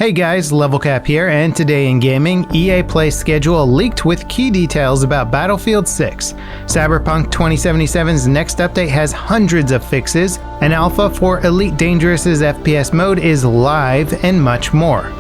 Hey guys, LevelCap here, and today in gaming, EA Play schedule leaked with key details about Battlefield 6. Cyberpunk 2077's next update has hundreds of fixes, an alpha for Elite Dangerous's FPS mode is live, and much more.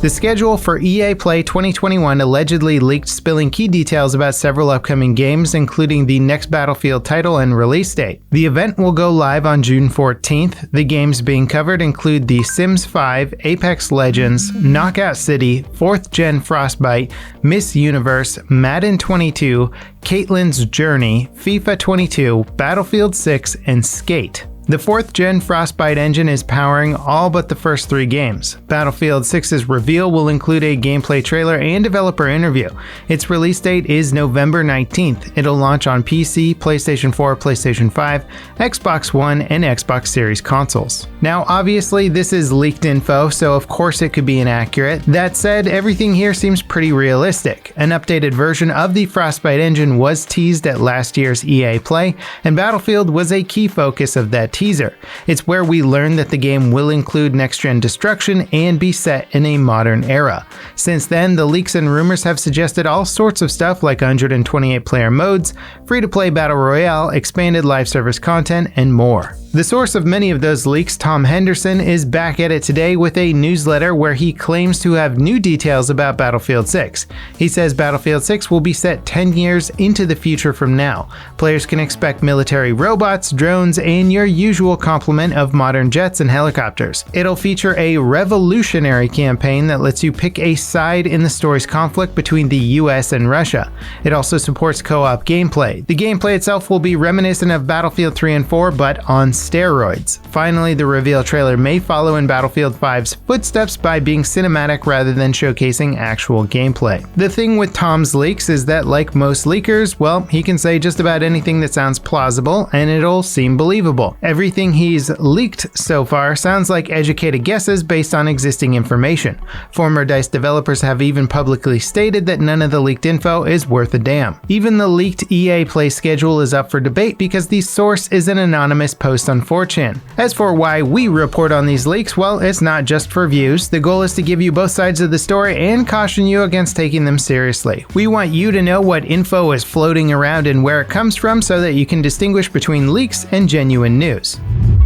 The schedule for EA Play 2021 allegedly leaked, spilling key details about several upcoming games, including the next Battlefield title and release date. The event will go live on June 14th. The games being covered include The Sims 5, Apex Legends, Knockout City, 4th Gen Frostbite, Miss Universe, Madden 22, Caitlyn's Journey, FIFA 22, Battlefield 6, and Skate. The 4th Gen Frostbite engine is powering all but the first 3 games. Battlefield 6's reveal will include a gameplay trailer and developer interview. Its release date is November 19th. It'll launch on PC, PlayStation 4, PlayStation 5, Xbox One, and Xbox Series consoles. Now, obviously, this is leaked info, so of course it could be inaccurate. That said, everything here seems pretty realistic. An updated version of the Frostbite engine was teased at last year's EA Play, and Battlefield was a key focus of that teaser. It's where we learn that the game will include next-gen destruction and be set in a modern era. Since then, the leaks and rumors have suggested all sorts of stuff like 128 player modes, free-to-play battle royale, expanded live service content, and more. The source of many of those leaks, Tom Henderson, is back at it today with a newsletter where he claims to have new details about Battlefield 6. He says Battlefield 6 will be set 10 years into the future from now. Players can expect military robots, drones, and your usual complement of modern jets and helicopters. It'll feature a revolutionary campaign that lets you pick a side in the story's conflict between the US and Russia. It also supports co-op gameplay. The gameplay itself will be reminiscent of Battlefield 3 and 4, but on steroids. Finally, the reveal trailer may follow in Battlefield 5's footsteps by being cinematic rather than showcasing actual gameplay. The thing with Tom's leaks is that, like most leakers, well, he can say just about anything that sounds plausible and it'll seem believable. Everything he's leaked so far sounds like educated guesses based on existing information. Former DICE developers have even publicly stated that none of the leaked info is worth a damn. Even the leaked EA Play schedule is up for debate because the source is an anonymous post on 4chan. As for why we report on these leaks, well, it's not just for views. The goal is to give you both sides of the story and caution you against taking them seriously. We want you to know what info is floating around and where it comes from so that you can distinguish between leaks and genuine news.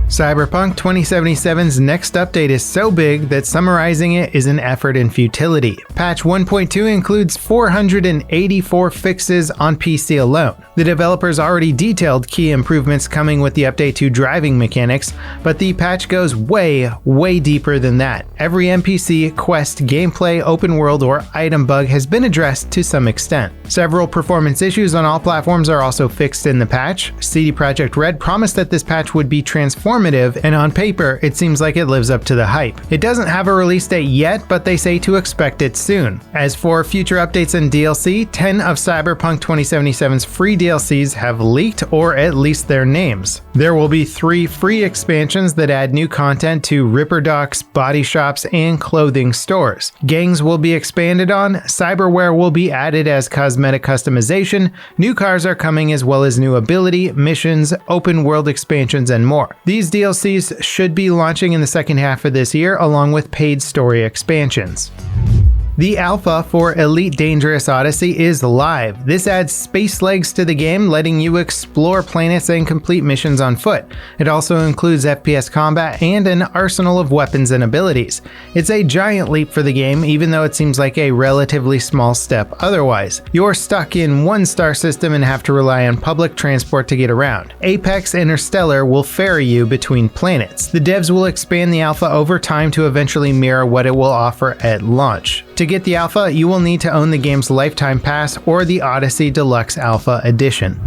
Cyberpunk 2077's next update is so big that summarizing it is an effort in futility. Patch 1.2 includes 484 fixes on PC alone. The developers already detailed key improvements coming with the update to driving mechanics, but the patch goes way deeper than that. Every NPC, quest, gameplay, open world, or item bug has been addressed to some extent. Several performance issues on all platforms are also fixed in the patch. CD Projekt Red promised that this patch would be transformative, and on paper, it seems like it lives up to the hype. It doesn't have a release date yet, but they say to expect it soon. As for future updates and DLC, 10 of Cyberpunk 2077's free DLCs have leaked, or at least their names. There will be 3 free expansions that add new content to Ripper Docks, body shops, and clothing stores. Gangs will be expanded on, cyberware will be added as cosmetic customization, new cars are coming as well as new ability, missions, open world expansions, and more. These DLCs should be launching in the second half of this year, along with paid story expansions. The alpha for Elite Dangerous Odyssey is live. This adds space legs to the game, letting you explore planets and complete missions on foot. It also includes FPS combat and an arsenal of weapons and abilities. It's a giant leap for the game, even though it seems like a relatively small step otherwise. You're stuck in one star system and have to rely on public transport to get around. Apex Interstellar will ferry you between planets. The devs will expand the alpha over time to eventually mirror what it will offer at launch. To get the alpha, you will need to own the game's Lifetime Pass or the Odyssey Deluxe Alpha Edition.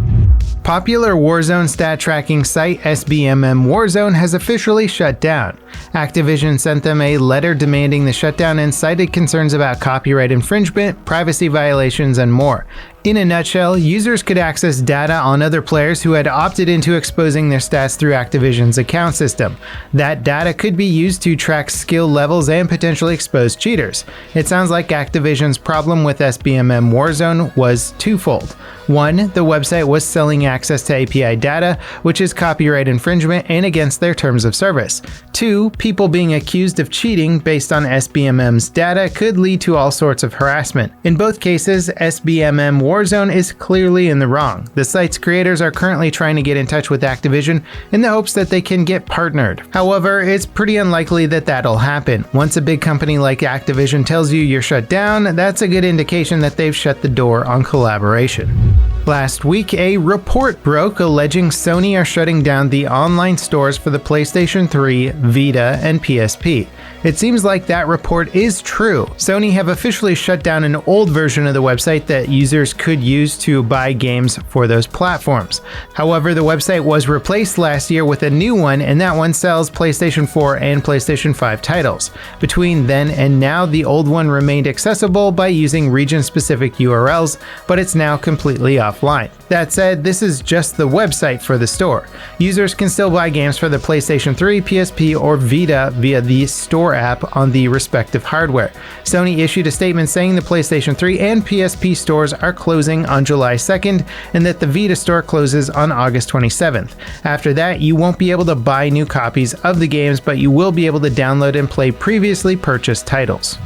Popular Warzone stat tracking site SBMM Warzone has officially shut down. Activision sent them a letter demanding the shutdown and cited concerns about copyright infringement, privacy violations, and more. In a nutshell, users could access data on other players who had opted into exposing their stats through Activision's account system. That data could be used to track skill levels and potentially expose cheaters. It sounds like Activision's problem with SBMM Warzone was twofold. One, the website was selling access to API data, which is copyright infringement and against their terms of service. Two, people being accused of cheating based on SBMM's data could lead to all sorts of harassment. In both cases, SBMM Warzone is clearly in the wrong. The site's creators are currently trying to get in touch with Activision in the hopes that they can get partnered. However, it's pretty unlikely that that'll happen. Once a big company like Activision tells you you're shut down, that's a good indication that they've shut the door on collaboration. Last week, a report broke alleging Sony are shutting down the online stores for the PlayStation 3, Vita, and PSP. It seems like that report is true. Sony have officially shut down an old version of the website that users could use to buy games for those platforms. However, the website was replaced last year with a new one, and that one sells PlayStation 4 and PlayStation 5 titles. Between then and now, the old one remained accessible by using region-specific URLs, but it's now completely offline. That said, this is just the website for the store. Users can still buy games for the PlayStation 3, PSP, or Vita via the store app on the respective hardware. Sony issued a statement saying the PlayStation 3 and PSP stores are closing on July 2nd and that the Vita store closes on August 27th. After that, you won't be able to buy new copies of the games, but you will be able to download and play previously purchased titles.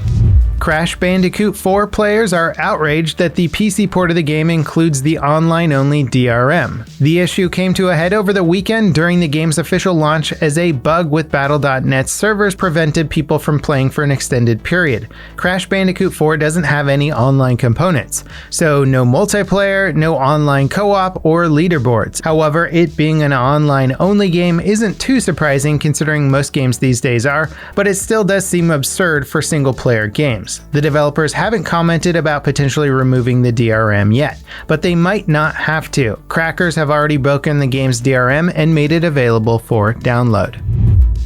Crash Bandicoot 4 players are outraged that the PC port of the game includes the online-only DRM. The issue came to a head over the weekend during the game's official launch as a bug with Battle.net's servers prevented people from playing for an extended period. Crash Bandicoot 4 doesn't have any online components, so no multiplayer, no online co-op, or leaderboards. However, it being an online-only game isn't too surprising considering most games these days are, but it still does seem absurd for single-player games. The developers haven't commented about potentially removing the DRM yet, but they might not have to. Crackers have already broken the game's DRM and made it available for download.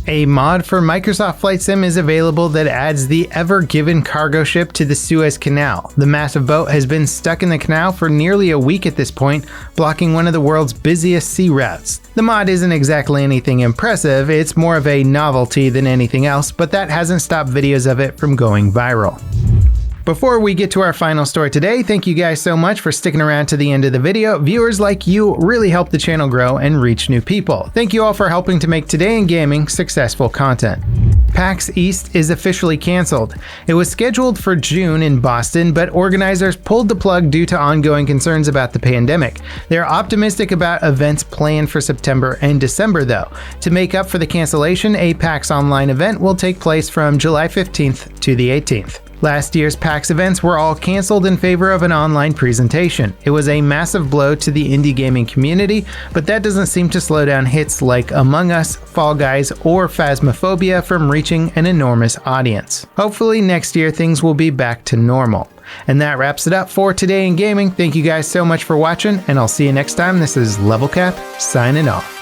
A mod for Microsoft Flight Sim is available that adds the Ever Given cargo ship to the Suez Canal. The massive boat has been stuck in the canal for nearly a week at this point, blocking one of the world's busiest sea routes. The mod isn't exactly anything impressive, it's more of a novelty than anything else, but that hasn't stopped videos of it from going viral. Before we get to our final story today, thank you guys so much for sticking around to the end of the video. Viewers like you really help the channel grow and reach new people. Thank you all for helping to make Today in Gaming successful content. PAX East is officially canceled. It was scheduled for June in Boston, but organizers pulled the plug due to ongoing concerns about the pandemic. They're optimistic about events planned for September and December though. To make up for the cancellation, a PAX Online event will take place from July 15th to the 18th. Last year's PAX events were all canceled in favor of an online presentation. It was a massive blow to the indie gaming community, but that doesn't seem to slow down hits like Among Us, Fall Guys, or Phasmophobia from reaching an enormous audience. Hopefully next year things will be back to normal. And that wraps it up for Today in Gaming. Thank you guys so much for watching, and I'll see you next time. This is LevelCap signing off.